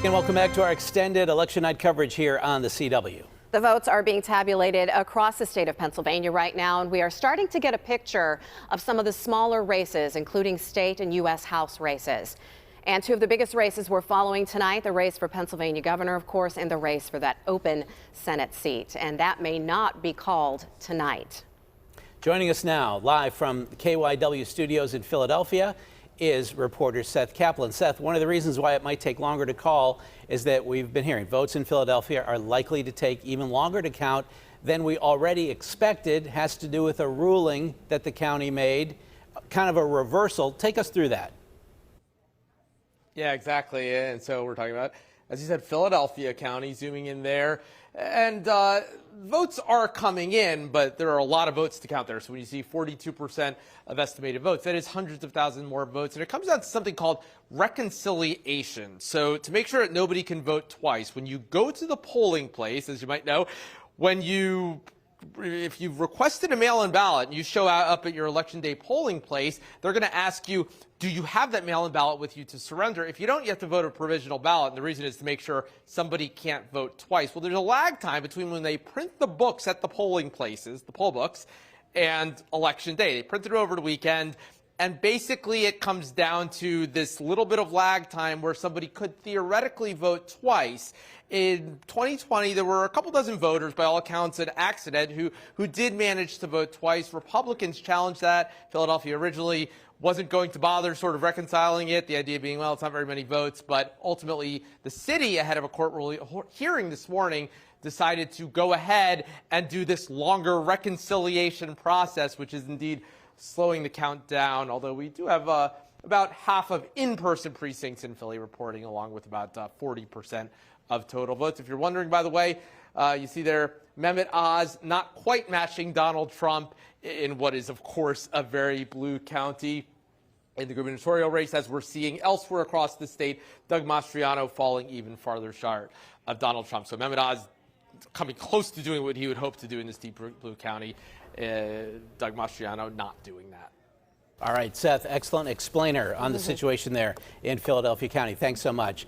And welcome back to our extended election night coverage here on the CW. The votes are being tabulated across the state of Pennsylvania right now, and we are starting to get a picture of some of the smaller races, including state and U.S. House races. And two of the biggest races we're following tonight, the race for Pennsylvania governor, of course, and the race for that open Senate seat. And that may not be called tonight. Joining us now, live from the KYW studios in Philadelphia, is reporter Seth Kaplan. Seth, one of the reasons why it might take longer to call is that we've been hearing votes in Philadelphia are likely to take even longer to count than we already expected. Has to do with a ruling that the county made, kind of a reversal. Take us through that. Yeah, exactly. And so we're talking about, as you said, Philadelphia County, zooming in there. And votes are coming in, but there are a lot of votes to count there. So when you see 42% of estimated votes, that is hundreds of thousands more votes. And it comes down to something called reconciliation. So to make sure that nobody can vote twice, when you go to the polling place, as you might know, if you've requested a mail-in ballot and you show up at your election day polling place, they're going to ask you, do you have that mail-in ballot with you to surrender? If you don't, you have to vote a provisional ballot. And the reason is to make sure somebody can't vote twice. Well, there's a lag time between when they print the books at the polling places, the poll books, and election day. They print it over the weekend. And basically, it comes down to this little bit of lag time where somebody could theoretically vote twice. In 2020, there were a couple dozen voters, by all accounts, an accident, who did manage to vote twice. Republicans challenged that. Philadelphia originally wasn't going to bother sort of reconciling it, the idea being, well, it's not very many votes. But ultimately, the city, ahead of a court hearing this morning, decided to go ahead and do this longer reconciliation process, which is indeed slowing the count down, although we do have about half of in-person precincts in Philly reporting, along with about 40% of total votes. If you're wondering, by the way, you see there Mehmet Oz not quite matching Donald Trump in what is, of course, a very blue county in the gubernatorial race, as we're seeing elsewhere across the state. Doug Mastriano falling even farther short of Donald Trump. So Mehmet Oz coming close to doing what he would hope to do in this deep blue county. Doug Mastriano not doing that. All right, Seth, excellent explainer on the situation there in Philadelphia County. Thanks so much.